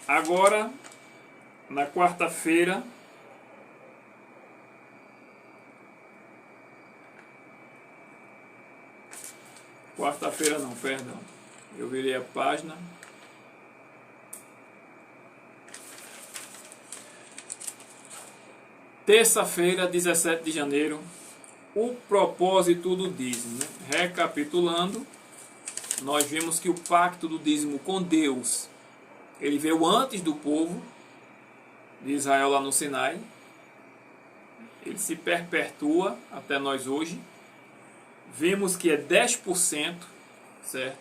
Agora, na quarta-feira, não, perdão, eu virei a página. Terça-feira, 17 de janeiro, o propósito do dízimo, né? Recapitulando, nós vimos que o pacto do dízimo com Deus, ele veio antes do povo de Israel lá no Sinai. Ele se perpetua até nós hoje. Vimos que é 10%, certo?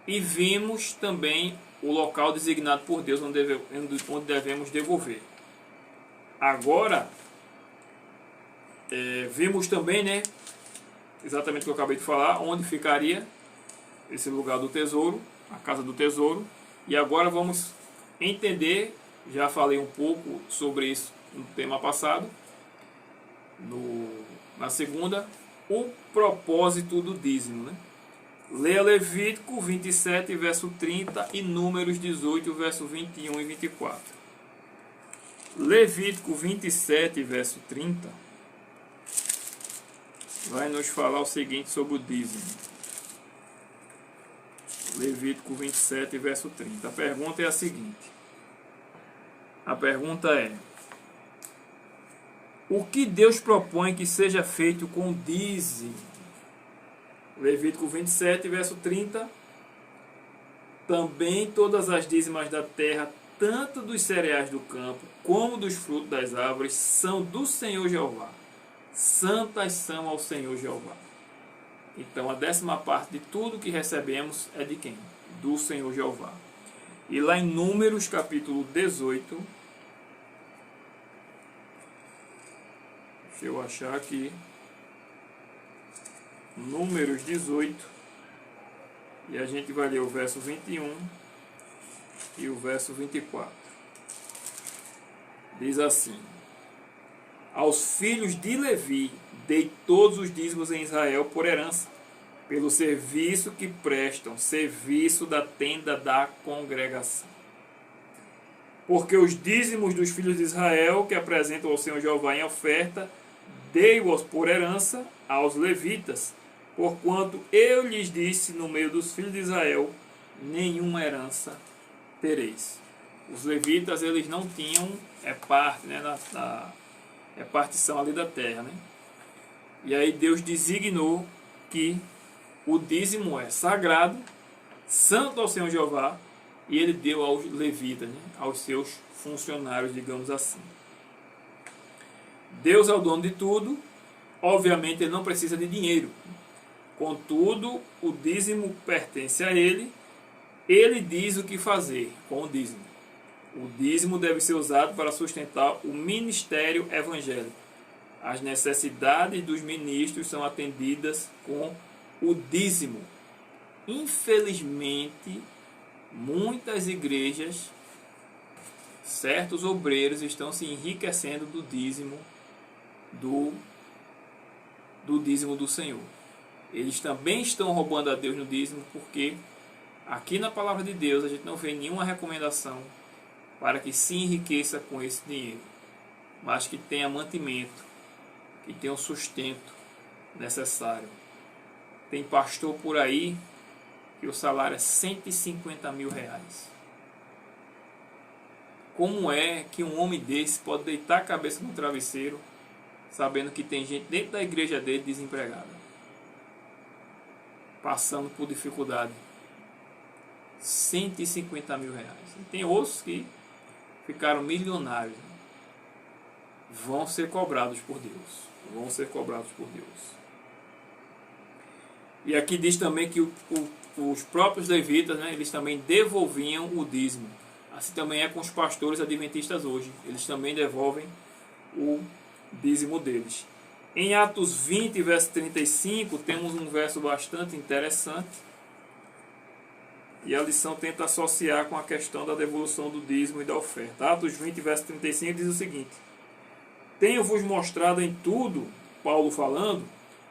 E vimos também o local designado por Deus onde devemos devolver. Agora, vimos também, né, exatamente o que eu acabei de falar, onde ficaria esse lugar do tesouro, a casa do tesouro. E agora vamos entender, já falei um pouco sobre isso no tema passado, na segunda, o propósito do dízimo, né? Leia Levítico 27, verso 30 e Números 18, verso 21 e 24. Levítico 27, verso 30, vai nos falar o seguinte sobre o dízimo. Levítico 27, verso 30. A pergunta é a seguinte. A pergunta é: o que Deus propõe que seja feito com o dízimo? Levítico 27, verso 30. Também todas as dízimas da terra, tanto dos cereais do campo, como dos frutos das árvores, são do Senhor Jeová. Santas são ao Senhor Jeová. Então, a 10ª parte de tudo que recebemos é de quem? Do Senhor Jeová. E lá em Números, capítulo 18, deixa eu achar aqui, Números 18, e a gente vai ler o verso 21 e o verso 24. Diz assim: aos filhos de Levi dei todos os dízimos em Israel por herança, pelo serviço que prestam, serviço da tenda da congregação. Porque os dízimos dos filhos de Israel, que apresentam ao Senhor Jeová em oferta, dei-os por herança aos levitas, porquanto eu lhes disse no meio dos filhos de Israel, nenhuma herança tereis. Os levitas, eles não tinham parte, né, partição ali da terra, né? E aí Deus designou que o dízimo é sagrado, santo ao Senhor Jeová, e ele deu aos levitas, né, aos seus funcionários, digamos assim. Deus é o dono de tudo, obviamente ele não precisa de dinheiro. Contudo, o dízimo pertence a ele, ele diz o que fazer com o dízimo. O dízimo deve ser usado para sustentar o ministério evangélico. As necessidades dos ministros são atendidas com o dízimo. Infelizmente, muitas igrejas, certos obreiros estão se enriquecendo do dízimo do Senhor. Eles também estão roubando a Deus no dízimo, porque aqui na palavra de Deus a gente não vê nenhuma recomendação para que se enriqueça com esse dinheiro, mas que tenha mantimento, que tenha o sustento necessário. Tem pastor por aí que o salário é 150 mil reais. Como é que um homem desse pode deitar a cabeça no travesseiro sabendo que tem gente dentro da igreja dele desempregada, passando por dificuldade? 150 mil reais. E tem outros que ficaram milionários. Vão ser cobrados por Deus. Vão ser cobrados por Deus. E aqui diz também que os próprios levitas, né, eles também devolviam o dízimo. Assim também é com os pastores adventistas hoje. Eles também devolvem o dízimo deles. Em Atos 20, verso 35, temos um verso bastante interessante. E a lição tenta associar com a questão da devolução do dízimo e da oferta. Atos 20, verso 35 diz o seguinte: tenho-vos mostrado em tudo, Paulo falando,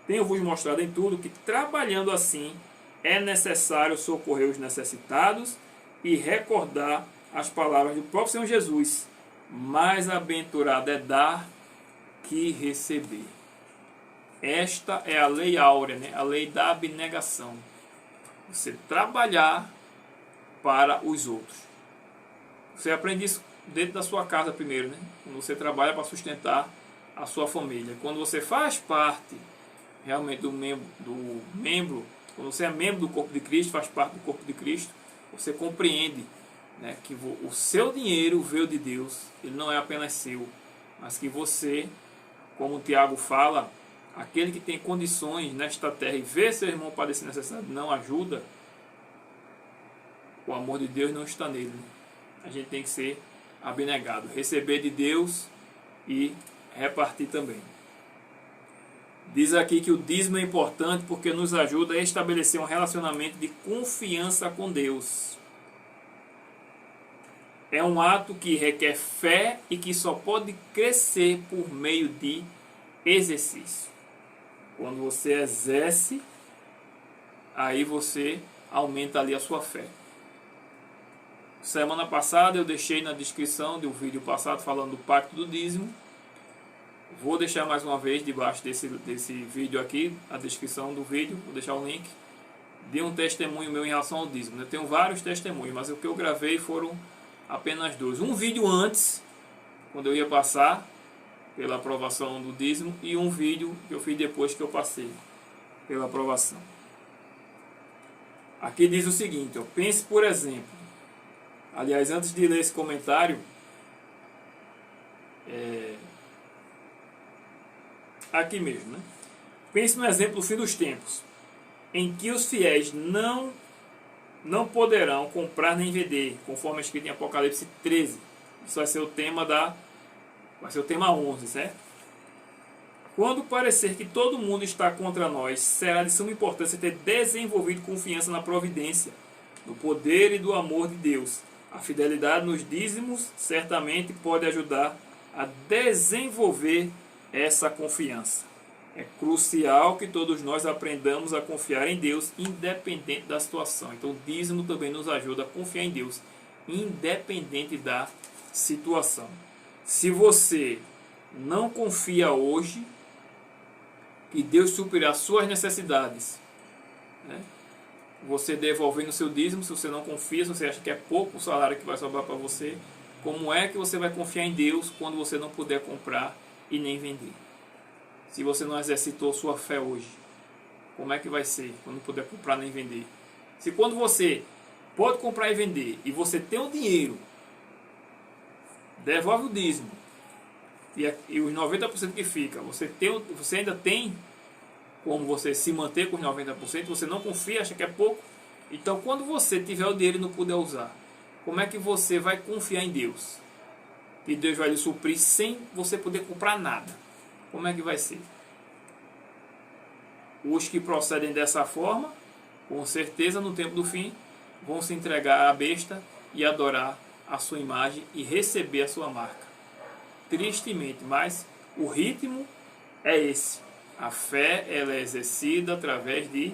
tenho-vos mostrado em tudo que trabalhando assim é necessário socorrer os necessitados e recordar as palavras do próprio Senhor Jesus: mais aventurado é dar que receber. Esta é a lei áurea, né? A lei da abnegação. Você trabalhar para os outros. Você aprende isso dentro da sua casa primeiro, né? Quando você trabalha para sustentar a sua família. Quando você faz parte realmente do membro, quando você é membro do corpo de Cristo, faz parte do corpo de Cristo, você compreende, né, que o seu dinheiro veio de Deus, ele não é apenas seu, mas que você, como o Tiago fala, aquele que tem condições nesta terra e vê seu irmão padecer necessidade, não ajuda, o amor de Deus não está nele. A gente tem que ser abnegado, receber de Deus e repartir também. Diz aqui que o dízimo é importante porque nos ajuda a estabelecer um relacionamento de confiança com Deus. É um ato que requer fé e que só pode crescer por meio de exercício. Quando você exerce, aí você aumenta ali a sua fé. Semana passada eu deixei na descrição do vídeo passado falando do pacto do dízimo. Vou deixar mais uma vez debaixo desse vídeo aqui, a descrição do vídeo, vou deixar o link de um testemunho meu em relação ao dízimo. Eu tenho vários testemunhos, mas o que eu gravei foram apenas 2. Um vídeo antes, quando eu ia passar pela aprovação do dízimo, e um vídeo que eu fiz depois que eu passei pela aprovação. Aqui diz o seguinte, ó, pense por exemplo, aliás, antes de ler esse comentário, aqui mesmo, né? Pense no exemplo do fim dos tempos, em que os fiéis não poderão comprar nem vender, conforme escrito em Apocalipse 13. Isso vai ser o tema vai ser o tema 11, certo? Quando parecer que todo mundo está contra nós, será de suma importância ter desenvolvido confiança na providência, no poder e do amor de Deus. A fidelidade nos dízimos certamente pode ajudar a desenvolver essa confiança. É crucial que todos nós aprendamos a confiar em Deus, independente da situação. Então o dízimo também nos ajuda a confiar em Deus, independente da situação. Se você não confia hoje que Deus suprirá as suas necessidades, né? Você devolvendo o seu dízimo, se você não confia, se você acha que é pouco o salário que vai sobrar para você, como é que você vai confiar em Deus quando você não puder comprar e nem vender? Se você não exercitou sua fé hoje, como é que vai ser quando não puder comprar nem vender? Se quando você pode comprar e vender e você tem o dinheiro, devolve o dízimo e os 90% que fica, você ainda tem como você se manter com os 90%, você não confia, acha que é pouco. Então quando você tiver o dinheiro e não puder usar, como é que você vai confiar em Deus? E Deus vai lhe suprir sem você poder comprar nada. Como é que vai ser? Os que procedem dessa forma, com certeza no tempo do fim, vão se entregar à besta e adorar a sua imagem e receber a sua marca. Tristemente, mas o ritmo é esse. A fé ela é exercida através de...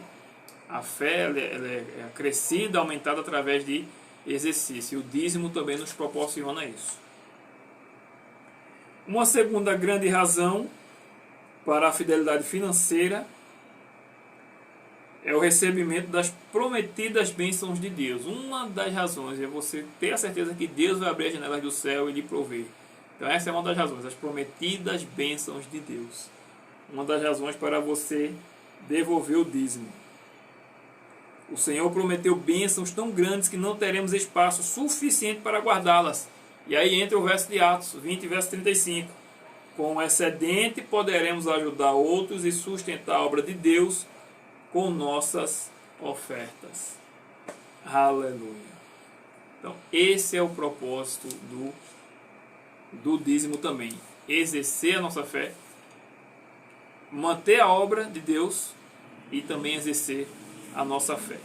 A fé ela é crescida, aumentada através de exercício. E o dízimo também nos proporciona isso. Uma segunda grande razão para a fidelidade financeira é o recebimento das prometidas bênçãos de Deus. Uma das razões é você ter a certeza que Deus vai abrir as janelas do céu e lhe prover. Então essa é uma das razões, as prometidas bênçãos de Deus. Uma das razões para você devolver o dízimo. O Senhor prometeu bênçãos tão grandes que não teremos espaço suficiente para guardá-las. E aí entra o verso de Atos 20, verso 35. Com o excedente poderemos ajudar outros e sustentar a obra de Deus com nossas ofertas. Aleluia. Então, esse é o propósito do dízimo também. Exercer a nossa fé, manter a obra de Deus e também exercer a nossa fé.